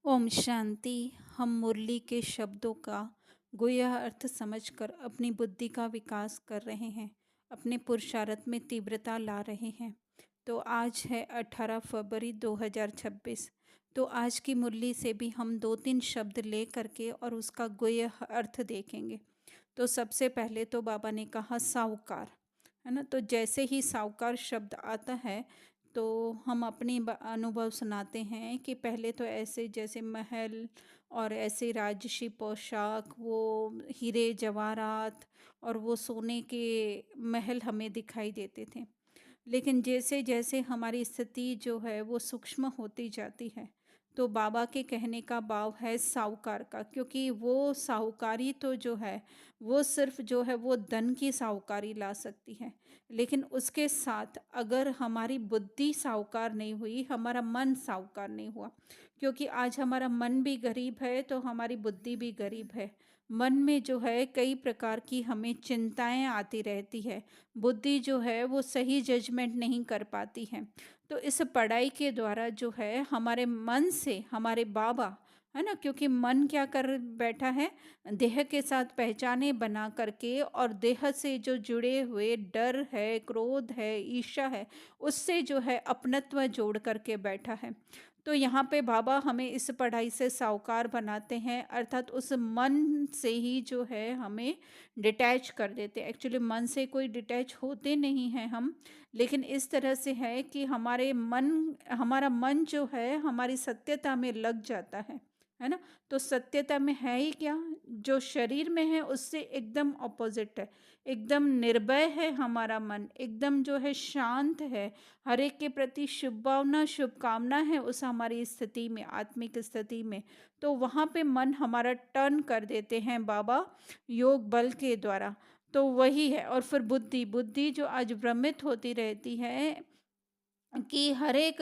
ओम शांति। हम मुरली के शब्दों का गुह्य अर्थ समझकर अपनी बुद्धि का विकास कर रहे हैं, अपने पुरुषार्थ में तीव्रता ला रहे हैं। तो आज है 18 फरवरी 2026। तो आज की मुरली से भी हम दो तीन शब्द ले करके और उसका गुह्य अर्थ देखेंगे। तो सबसे पहले तो बाबा ने कहा साहूकार, है ना। तो जैसे ही साहूकार शब्द आता है तो हम अपनी अनुभव सुनाते हैं कि पहले तो ऐसे जैसे महल और ऐसे राजसी पोशाक, वो हीरे जवाहरात और वो सोने के महल हमें दिखाई देते थे। लेकिन जैसे जैसे हमारी स्थिति जो है वो सूक्ष्म होती जाती है, तो बाबा के कहने का भाव है साहूकार का, क्योंकि वो साहूकारी तो जो है वो सिर्फ जो है वो धन की साहूकारी ला सकती है। लेकिन उसके साथ अगर हमारी बुद्धि साहूकार नहीं हुई, हमारा मन साहूकार नहीं हुआ, क्योंकि आज हमारा मन भी गरीब है तो हमारी बुद्धि भी गरीब है। मन में जो है कई प्रकार की हमें चिंताएं आती रहती है, बुद्धि जो है वो सही जजमेंट नहीं कर पाती है। तो इस पढ़ाई के द्वारा जो है हमारे मन से हमारे बाबा, है ना, क्योंकि मन क्या कर बैठा है, देह के साथ पहचाने बना करके और देह से जो जुड़े हुए डर है, क्रोध है, ईर्ष्या है, उससे जो है अपनत्व जोड़ करके बैठा है। तो यहाँ पे बाबा हमें इस पढ़ाई से साहूकार बनाते हैं, अर्थात उस मन से ही जो है हमें डिटैच कर देते हैं। एक्चुअली मन से कोई डिटैच होते नहीं हैं हम, लेकिन इस तरह से है कि हमारा मन जो है हमारी सत्यता में लग जाता है ना। तो सत्यता में है ही क्या, जो शरीर में है उससे एकदम ऑपोजिट है, एकदम निर्भय है हमारा मन, एकदम जो है शांत है, हर एक के प्रति शुभ भावना शुभकामना है उस हमारी स्थिति में, आत्मिक स्थिति में। तो वहाँ पे मन हमारा टर्न कर देते हैं बाबा योग बल के द्वारा। तो वही है। और फिर बुद्धि बुद्धि जो आज भ्रमित होती रहती है कि हर एक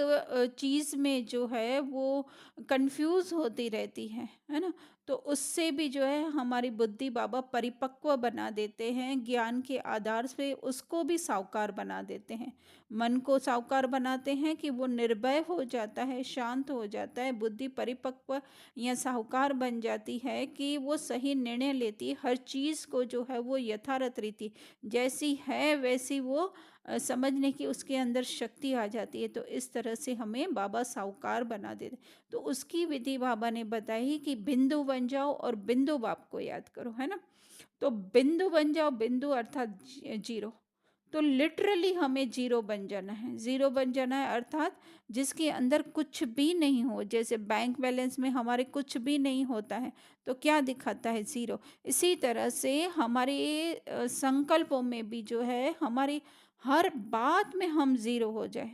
चीज़ में जो है वो कंफ्यूज होती रहती है ना। तो उससे भी जो है हमारी बुद्धि बाबा परिपक्व बना देते हैं, ज्ञान के आधार से उसको भी साहूकार बना देते हैं। मन को साहूकार बनाते हैं कि वो निर्भय हो जाता है, शांत हो जाता है, बुद्धि परिपक्व या साहूकार बन जाती है कि वो सही निर्णय लेती है, हर चीज़ को जो है वो यथारथ रीति जैसी है वैसी वो समझने की उसके अंदर शक्ति आ जाती है। तो इस तरह से हमें बाबा साहूकार बना देते। तो उसकी विधि बाबा ने बताई कि बिंदु बन जाओ और बिंदु बाप को याद करो, है ना। तो बिंदु बन जाओ, बिंदु अर्थात जीरो। तो लिटरली हमें जीरो बन जाना है, जीरो बन जाना है, अर्थात जिसके अंदर कुछ भी नहीं हो। जैसे बैंक बैलेंस में हमारे कुछ भी नहीं होता है तो क्या दिखाता है, जीरो। इसी तरह से हमारे संकल्पों में भी जो है हमारी हर बात में हम ज़ीरो हो जाए,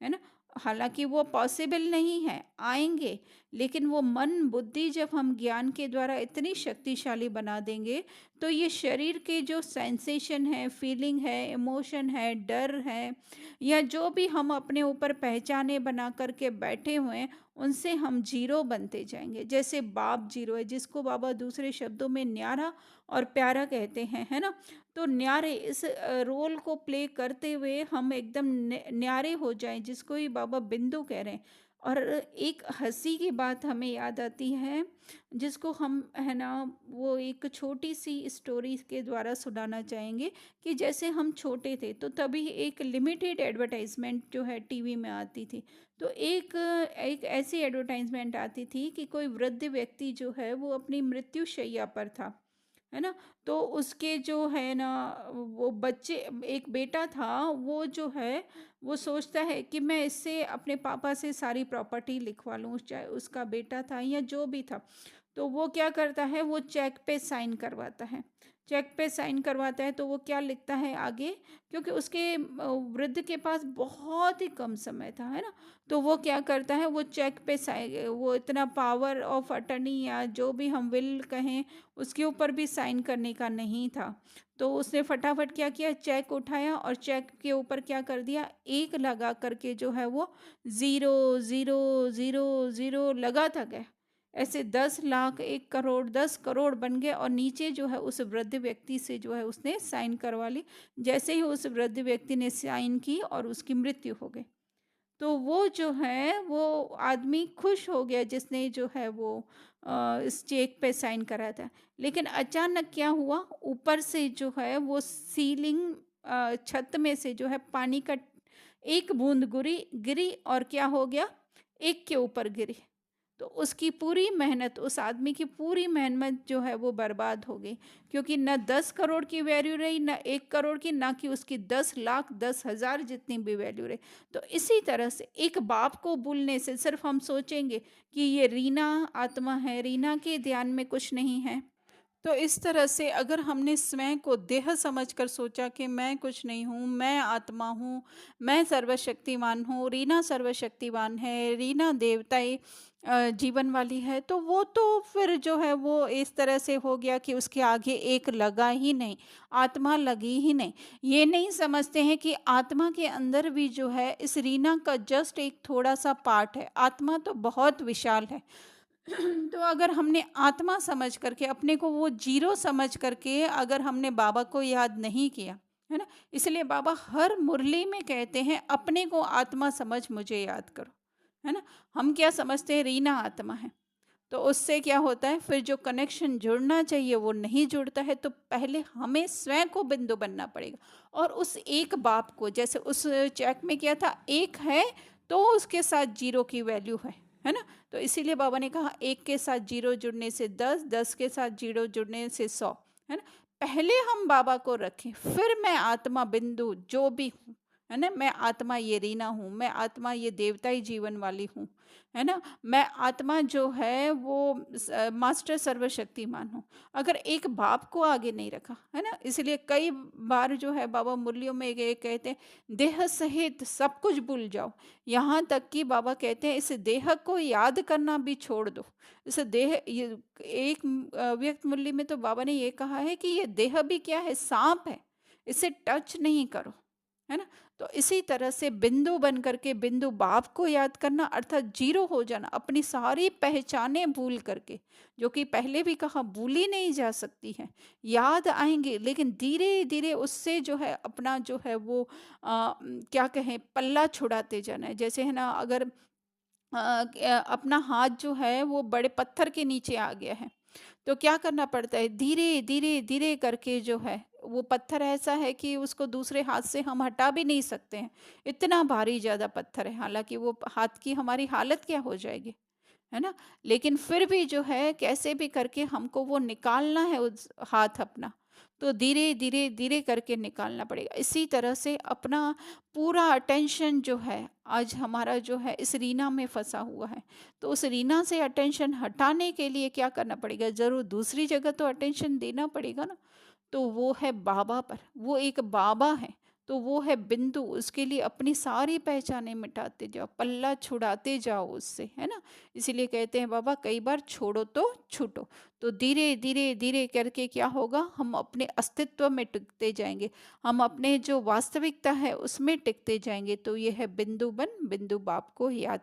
है ना। हालाँकि वो पॉसिबल नहीं है, आएँगे, लेकिन वो मन बुद्धि जब हम ज्ञान के द्वारा इतनी शक्तिशाली बना देंगे, तो ये शरीर के जो सेंसेशन है, फीलिंग है, इमोशन है, डर है, या जो भी हम अपने ऊपर पहचाने बना कर के बैठे हुए हैं, उनसे हम ज़ीरो बनते जाएँगे। जैसे बाप ज़ीरो है, जिसको बाबा दूसरे शब्दों में न्यारा और प्यारा कहते हैं, है ना। तो न्यारे इस रोल को प्ले करते हुए हम एकदम न्यारे हो जाएं, जिसको ही बाबा बिंदु कह रहे हैं। और एक हंसी की बात हमें याद आती है, जिसको हम, है ना, वो एक छोटी सी स्टोरी के द्वारा सुनाना चाहेंगे कि जैसे हम छोटे थे तो तभी एक लिमिटेड एडवर्टाइजमेंट जो है टीवी में आती थी। तो एक एक ऐसी एडवर्टाइजमेंट आती थी कि कोई वृद्ध व्यक्ति जो है वो अपनी मृत्यु शैया पर था, है ना। तो उसके जो है ना वो बच्चे, एक बेटा था, वो जो है वो सोचता है कि मैं इससे अपने पापा से सारी प्रॉपर्टी लिखवा लूँ, चाहे उसका बेटा था या जो भी था। तो वो क्या करता है, वो चेक पे साइन करवाता है। चेक पे साइन करवाता है तो वो क्या लिखता है आगे, क्योंकि उसके वृद्ध के पास बहुत ही कम समय था, है ना। तो वो क्या करता है, वो चेक पे साइन, वो इतना पावर ऑफ अटर्नी या जो भी हम विल कहें उसके ऊपर भी साइन करने का नहीं था। तो उसने फटाफट क्या किया, चेक उठाया और चेक के ऊपर क्या कर दिया, एक लगा करके जो है वो ज़ीरो ज़ीरो ज़ीरो ज़ीरो लगाता गया। ऐसे 10 लाख, 1 करोड़, 10 करोड़ बन गए और नीचे जो है उस वृद्ध व्यक्ति से जो है उसने साइन करवा ली। जैसे ही उस वृद्ध व्यक्ति ने साइन की और उसकी मृत्यु हो गई। तो वो जो है वो आदमी खुश हो गया जिसने जो है वो इस चेक पे साइन करा था। लेकिन अचानक क्या हुआ, ऊपर से जो है वो सीलिंग छत में से जो है पानी का एक बूंद गिरी गिरी और क्या हो गया, एक के ऊपर गिरी। तो उसकी पूरी मेहनत, उस आदमी की पूरी मेहनत जो है वो बर्बाद हो गई, क्योंकि न 10 करोड़ की वैल्यू रही, न 1 करोड़ की, ना कि उसकी 10 लाख 10 हजार जितनी भी वैल्यू रही। तो इसी तरह से एक बाप को भूलने से सिर्फ हम सोचेंगे कि ये रीना आत्मा है, रीना के ध्यान में कुछ नहीं है। तो इस तरह से अगर हमने स्वयं को देह समझकर सोचा कि मैं कुछ नहीं हूँ, मैं आत्मा हूँ, मैं सर्वशक्तिमान हूँ, रीना सर्वशक्तिमान है, रीना देवताई जीवन वाली है, तो वो तो फिर जो है वो इस तरह से हो गया कि उसके आगे एक लगा ही नहीं, आत्मा लगी ही नहीं। ये नहीं समझते हैं कि आत्मा के अंदर भी जो है इस रीना का जस्ट एक थोड़ा सा पार्ट है, आत्मा तो बहुत विशाल है। तो अगर हमने आत्मा समझ करके अपने को वो जीरो समझ करके अगर हमने बाबा को याद नहीं किया, है ना, इसलिए बाबा हर मुरली में कहते हैं अपने को आत्मा समझ मुझे याद करो, है ना। हम क्या समझते हैं, रीना आत्मा है, तो उससे क्या होता है, फिर जो कनेक्शन जुड़ना चाहिए वो नहीं जुड़ता है। तो पहले हमें स्वयं को बिंदु बनना पड़ेगा, और उस एक बाप को, जैसे उस चेक में क्या था, एक है तो उसके साथ जीरो की वैल्यू है ना। तो इसीलिए बाबा ने कहा एक के साथ जीरो जुड़ने से 10, 10 के साथ जीरो जुड़ने से 100, है ना। पहले हम बाबा को रखें, फिर मैं आत्मा बिंदु जो भी हूँ, है ना, मैं आत्मा ये रीना हूँ, मैं आत्मा ये देवताई जीवन वाली हूँ, है ना, मैं आत्मा जो है वो मास्टर सर्वशक्तिमान हूँ। अगर एक बाप को आगे नहीं रखा, है ना, इसलिए कई बार जो है बाबा मुरलियों में ये कहते हैं देह सहित सब कुछ भूल जाओ। यहाँ तक कि बाबा कहते हैं इस देह को याद करना भी छोड़ दो। इस देह ये एक व्यक्त मुरली में तो बाबा ने ये कहा है कि ये देह भी क्या है, सांप है, इसे टच नहीं करो, है ना। तो इसी तरह से बिंदु बन करके बिंदु बाप को याद करना, अर्थात जीरो हो जाना, अपनी सारी पहचाने भूल करके, जो कि पहले भी कहा भूली नहीं जा सकती है, याद आएंगे लेकिन धीरे धीरे उससे जो है अपना जो है वो क्या कहें, पल्ला छुड़ाते जाना है। जैसे है ना, अगर अपना हाथ जो है वो बड़े पत्थर के नीचे आ गया है, तो क्या करना पड़ता है, धीरे धीरे धीरे करके जो है वो पत्थर ऐसा है कि उसको दूसरे हाथ से हम हटा भी नहीं सकते हैं, इतना भारी ज़्यादा पत्थर है, हालांकि वो हाथ की हमारी हालत क्या हो जाएगी, है ना। लेकिन फिर भी जो है कैसे भी करके हमको वो निकालना है उस हाथ अपना, तो धीरे धीरे धीरे करके निकालना पड़ेगा। इसी तरह से अपना पूरा अटेंशन जो है आज हमारा जो है इस रीना में फंसा हुआ है, तो उस रीना से अटेंशन हटाने के लिए क्या करना पड़ेगा, जरूर दूसरी जगह तो अटेंशन देना पड़ेगा ना। तो वो है बाबा पर, वो एक बाबा है, तो वो है बिंदु, उसके लिए अपनी सारी पहचाने मिटाते जाओ, पल्ला छुड़ाते जाओ उससे, है ना। इसीलिए कहते हैं बाबा कई बार छोड़ो तो छूटो। तो धीरे धीरे धीरे करके क्या होगा, हम अपने अस्तित्व में टिकते जाएंगे, हम अपने जो वास्तविकता है उसमें टिकते जाएंगे। तो ये है बिंदु बन बिंदु बाप को याद